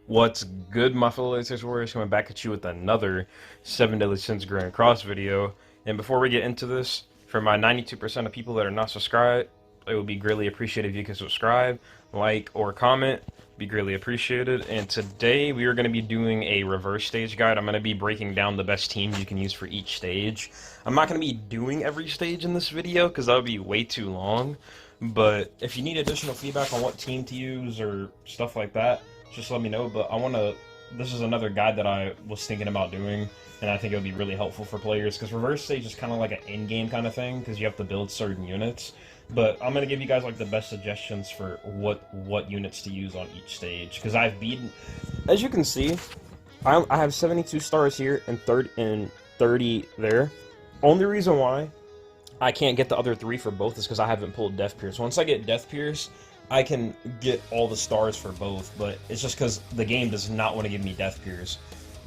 What's good, my fellow Latex Warriors? Coming back at you with another 7 Deadly Sins Grand Cross video. And before we get into this, for my 92% of people that are not subscribed, it would be greatly appreciated if you could subscribe, like, or comment. Be greatly appreciated. And today we are going to be doing a reverse stage guide. I'm going to be breaking down the best teams you can use for each stage. I'm not going to be doing every stage in this video because that would be way too long. But if you need additional feedback on what team to use or stuff like that, just let me know. But this is another guide that I was thinking about doing, and I think it would be really helpful for players, because reverse stage is kind of like an in-game kind of thing, because you have to build certain units. But I'm going to give you guys like the best suggestions for what units to use on each stage, because I've beaten, as you can see, I have 72 stars here and 30 there. Only reason why I can't get the other 3 for both is because I haven't pulled Death Pierce. Once I get Death Pierce, I can get all the stars for both, but it's just because the game does not want to give me Death Pierce.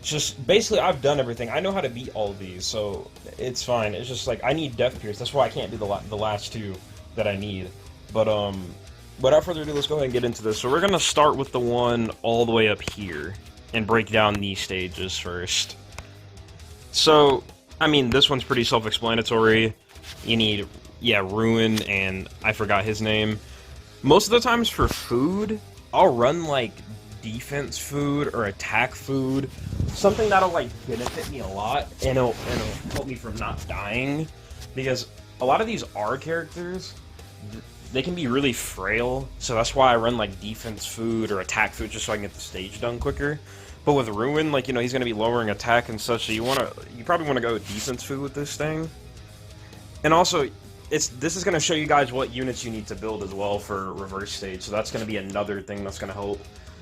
It's just, basically, I've done everything. I know how to beat all of these, so it's fine. It's just like, I need Death Pierce. That's why I can't do the last 2 that I need. But, without further ado, let's go ahead and get into this. So we're going to start with the one all the way up here and break down these stages first. So, I mean, this one's pretty self-explanatory. You need, yeah, Ruin, and I forgot his name. Most of the times for food, I'll run, like, defense food or attack food. Something that'll, like, benefit me a lot, and it'll help me from not dying. Because a lot of these R characters, they can be really frail, so that's why I run, like, defense food or attack food, just so I can get the stage done quicker. But with Ruin, like, you know, he's going to be lowering attack and such, so you probably want to go defense food with this thing. And also, this is going to show you guys what units you need to build as well for reverse stage, so that's going to be another thing that's going to help.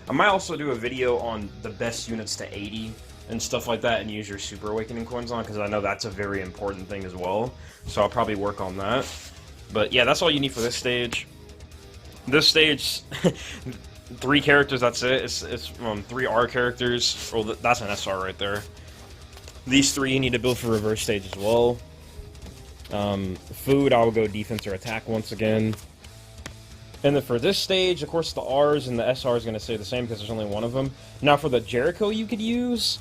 I might also do a video on the best units to 80 and stuff like that, and use your Super Awakening coins on, because I know that's a very important thing as well, so I'll probably work on that. But yeah, that's all you need for this stage. This stage, 3 characters, that's it. It's 3 R characters. Well, that's an SR right there. These 3 you need to build for reverse stage as well. Food, I will go defense or attack once again. And then for this stage, of course, the R's and the SR is going to stay the same because there's only one of them. Now, for the Jericho you could use,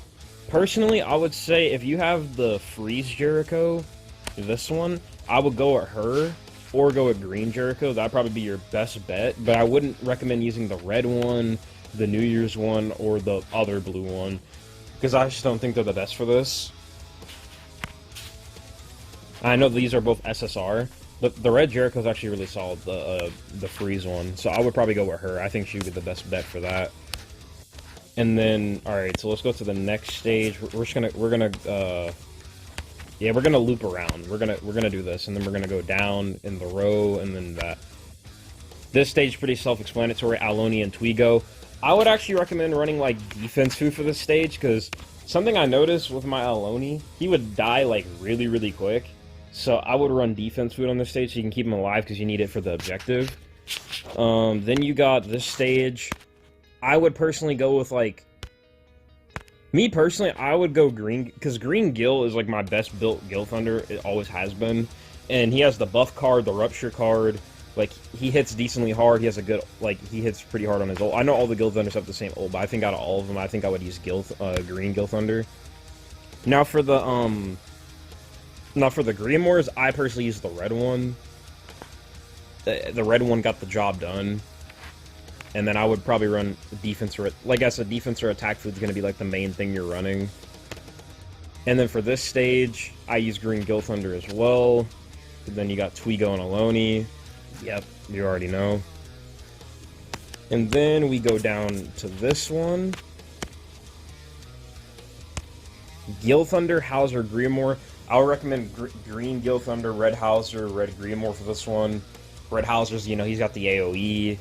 personally, I would say if you have the Freeze Jericho, this one, I would go at her, or go at Green Jericho. That'd probably be your best bet, but I wouldn't recommend using the red one, the New Year's one, or the other blue one, because I just don't think they're the best for this. I know these are both SSR, but the red Jericho is actually really solid, the Freeze one. So I would probably go with her. I think she would be the best bet for that. And then, all right, so let's go to the next stage. We're gonna loop around. We're gonna do this, and then we're gonna go down in the row, and then that. This stage is pretty self-explanatory. Aloni and Twigo. I would actually recommend running like defense food for this stage, because something I noticed with my Aloni, he would die like really, really quick. So I would run defense food on this stage so you can keep him alive, because you need it for the objective. Then you got this stage. I would personally go with, like... Me personally, I would go green, because Green Gil is like my best built Gil Thunder. It always has been. And he has the buff card, the rupture card. Like, he hits decently hard. He has a good, like, he hits pretty hard on his ult. I know all the Gil Thunders have the same ult, but I think out of all of them, I think I would use Green Gil Thunder. Now for the Grimoires, I personally use the red one. The red one got the job done. And then I would probably run defense or, like I said, defense or attack food is going to be like the main thing you're running. And then for this stage, I use Green Gil Thunder as well. And then you got Twigo and Aloni. Yep, you already know. And then we go down to this one. Gil Thunder, Hauser, Grimoire. I'll recommend Green Gil Thunder, Red Hauser, Red Grimoire for this one. Red Hauser's, you know, he's got the AoE.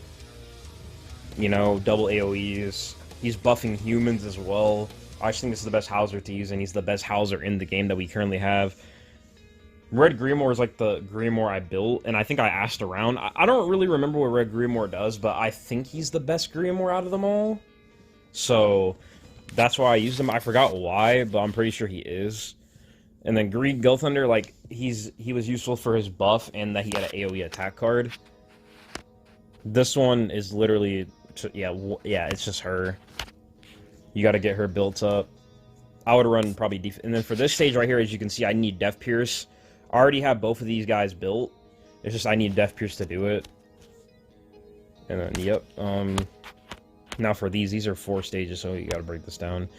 You know, double AoEs. He's buffing humans as well. I just think this is the best Hauser to use, and he's the best Hauser in the game that we currently have. Red Grimoire is like the Grimoire I built, and I think I asked around. I don't really remember what Red Grimoire does, but I think he's the best Grimoire out of them all. So, that's why I used him. I forgot why, but I'm pretty sure he is. And then Green Gil Thunder, like, he was useful for his buff, and that he had an AoE attack card. This one is literally, yeah, it's just her. You got to get her built up. I would run probably and then for this stage right here, as you can see, I need Death Pierce. I already have both of these guys built. It's just I need Death Pierce to do it. And then, yep. Now for these are 4 stages, so you gotta break this down.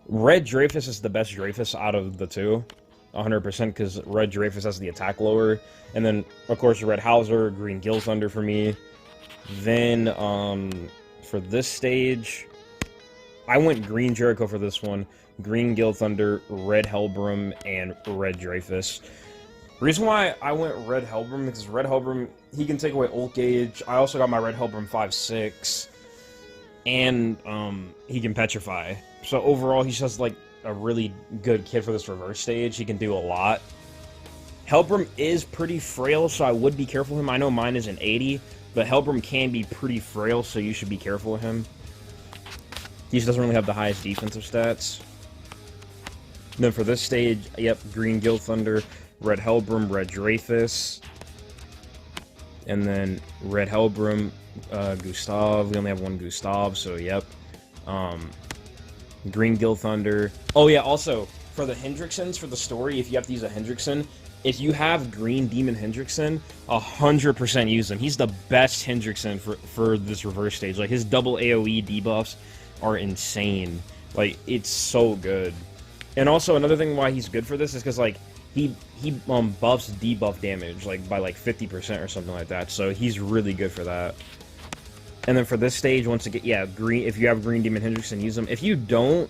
Red Dreyfus is the best Dreyfus out of the two. 100%, because Red Dreyfus has the attack lower. And then, of course, Red Hauser, Green Gill Thunder for me. Then, for this stage, I went Green Jericho for this one. Green Gill Thunder, Red Hellbrim, and Red Dreyfus. Reason why I went Red Hellbrim, because Red Hellbrim, he can take away Ult Gauge. I also got my Red Hellbrim 5/6. And, he can Petrify. So overall, he's just, like, a really good kid for this reverse stage. He can do a lot. Hellbrim is pretty frail, so I would be careful with him. I know mine is an 80, but Hellbrim can be pretty frail, so you should be careful with him. He just doesn't really have the highest defensive stats. And then for this stage, yep, Green Gill Thunder, Red Hellbrim, Red Dreyfus. And then Red Hellbrim, Gustav. We only have one Gustav, so yep. Green Gill Thunder. Oh yeah, also, for the Hendricksons, for the story, if you have to use a Hendrickson, if you have Green Demon Hendrickson, 100% use him. He's the best Hendrickson for this reverse stage. Like, his double AoE debuffs are insane. Like, it's so good. And also, another thing why he's good for this is because, like, he buffs debuff damage, like, by, like, 50% or something like that. So, he's really good for that. And then for this stage, once again, yeah, green. If you have Green Demon Hendrickson, use them. If you don't,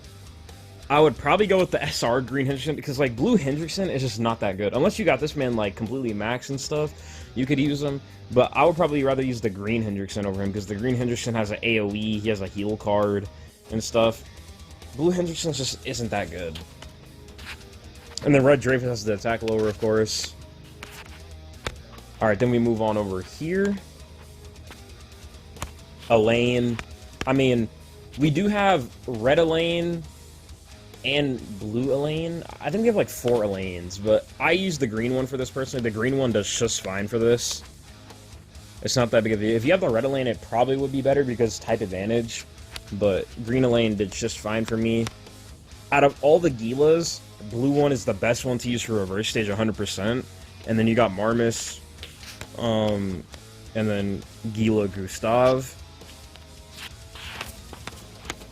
I would probably go with the SR Green Hendrickson, because, like, Blue Hendrickson is just not that good. Unless you got this man, like, completely maxed and stuff, you could use him. But I would probably rather use the Green Hendrickson over him, because the Green Hendrickson has an AoE, he has a heal card and stuff. Blue Hendrickson just isn't that good. And then Red Dreyfus has the attack lower, of course. Alright, then we move on over here. Elaine. I mean, we do have Red Elaine and Blue Elaine. I think we have like 4 Elaines, but I use the green one for this personally. The green one does just fine for this. It's not that big of a deal. If you have the Red Elaine, it probably would be better because type advantage, but Green Elaine did just fine for me. Out of all the Gilas, Blue one is the best one to use for reverse stage 100%. And then you got Marmus, and then Gila Gustav.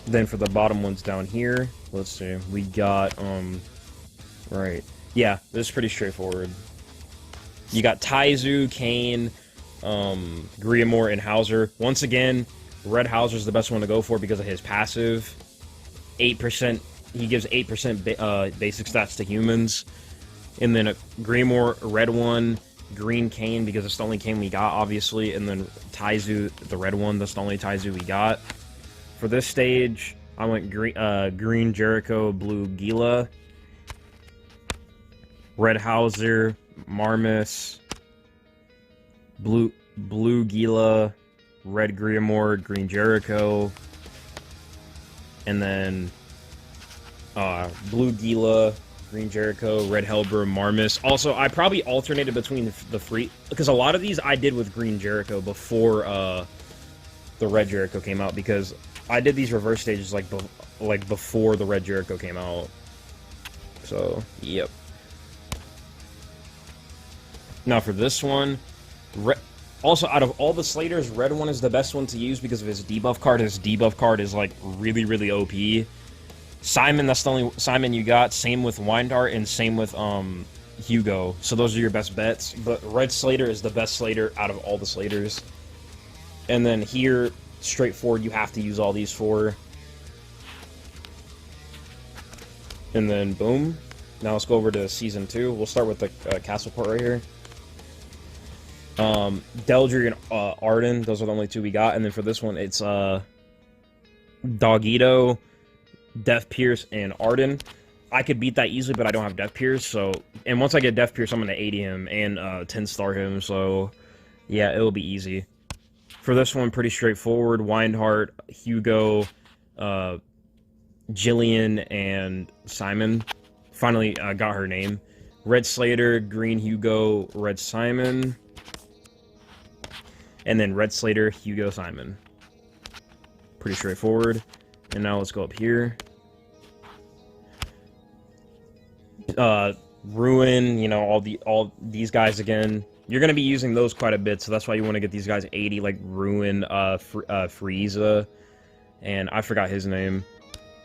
Then for the bottom ones down here, let's see, we got, right, yeah, this is pretty straightforward. You got Taizu, Kane, Griamore, and Hauser. Once again, Red Hauser is the best one to go for because of his passive. 8%, he gives 8% basic stats to humans. And then a Griamore, red one, Green Kane, because it's the only Kane we got, obviously. And then Taizu, the red one, that's the only Taizu we got. For this stage, I went Green Jericho, Blue Gila, Red Hauser, Marmus, Blue Gila, Red Griamore, Green Jericho, and then Blue Gila, Green Jericho, Red Hellbrim, Marmus. Also, I probably alternated between the free, because a lot of these I did with Green Jericho before the Red Jericho came out, because I did these reverse stages like before the Red Jericho came out. So, yep. Now for this one, also out of all the Slaters, red one is the best one to use because of his debuff card. His debuff card is like really, really OP. Simon, that's the only Simon you got. Same with Windart and same with Hugo. So those are your best bets. But Red Slater is the best Slater out of all the Slaters. And then here, straightforward, you have to use all these 4. And then boom. Now let's go over to season 2. We'll start with the castle part right here. Deldry and Arden, those are the only 2 we got. And then for this one, it's Dogito, Death Pierce, and Arden. I could beat that easily, but I don't have Death Pierce, so... And once I get Death Pierce, I'm gonna 80 him and 10-star him, so... Yeah, it'll be easy. For this one, pretty straightforward. Windheart, Hugo, Jillian, and Simon. Finally got her name. Red Slater, Green Hugo, Red Simon. And then Red Slater, Hugo, Simon. Pretty straightforward. And now let's go up here. Ruin, you know, all these guys again. You're gonna be using those quite a bit, so that's why you want to get these guys 80, like Ruin, Frieza, and I forgot his name,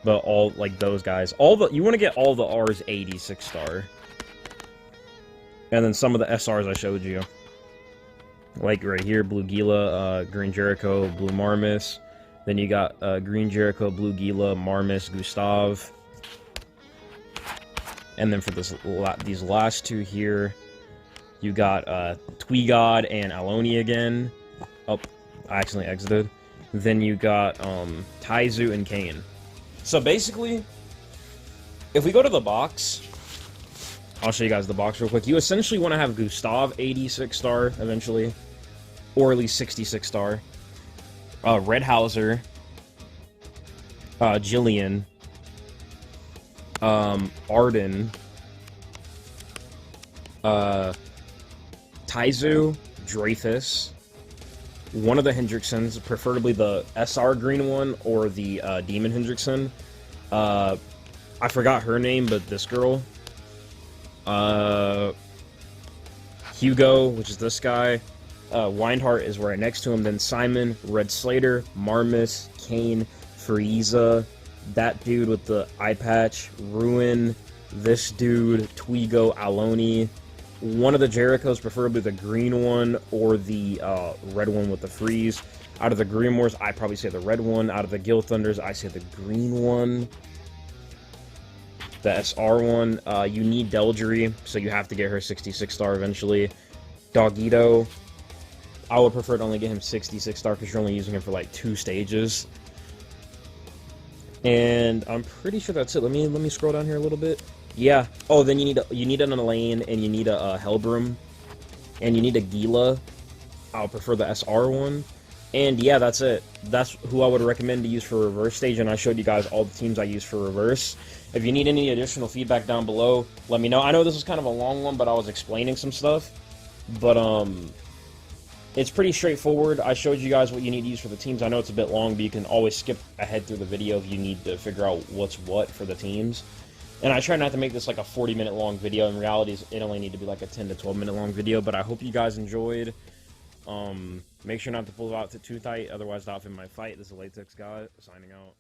but all like those guys. You want to get all the R's 80 6-star, and then some of the SRs I showed you, like right here, Blue Gila, Green Jericho, Blue Marmus. Then you got Green Jericho, Blue Gila, Marmus, Gustav. And then for these last two here, you got Tweegod and Aloni again. Oh, I accidentally exited. Then you got Taizu and Kane. So basically, if we go to the box, I'll show you guys the box real quick. You essentially want to have Gustav 86-star eventually, or at least 66-star. Red Hauser, Jillian, Arden, Taizu, Dreyfus, one of the Hendricksons, preferably the SR green one or the Demon Hendrickson. I forgot her name, but this girl. Hugo, which is this guy. Weinhardt is right next to him. Then Simon, Red Slater, Marmus, Kane, Frieza, that dude with the eye patch, Ruin, this dude, Tweego, Aloni, one of the Jerichos, preferably the green one or the red one with the freeze. Out of the Green Wars, I probably say the red one. Out of the Guild Thunders, I say the green one. The SR one, you need Delgery, so you have to get her 66-star eventually. Dogito, I would prefer to only get him 66-star because you're only using him for like 2 stages. And I'm pretty sure that's it. Let me scroll down here a little bit. Yeah. Oh, then you need an Elaine, and you need a Hellbrim, and you need a Gila. I'll prefer the SR one. And yeah, that's it. That's who I would recommend to use for reverse stage, and I showed you guys all the teams I use for reverse. If you need any additional feedback down below, let me know. I know this is kind of a long one, but I was explaining some stuff. But it's pretty straightforward. I showed you guys what you need to use for the teams. I know it's a bit long, but you can always skip ahead through the video if you need to figure out what's what for the teams. And I try not to make this like a 40-minute long video. In reality, it only need to be like a 10 to 12-minute long video, but I hope you guys enjoyed. Make sure not to pull it out too tight, otherwise the outfit might fight. This is Latex guy, signing out.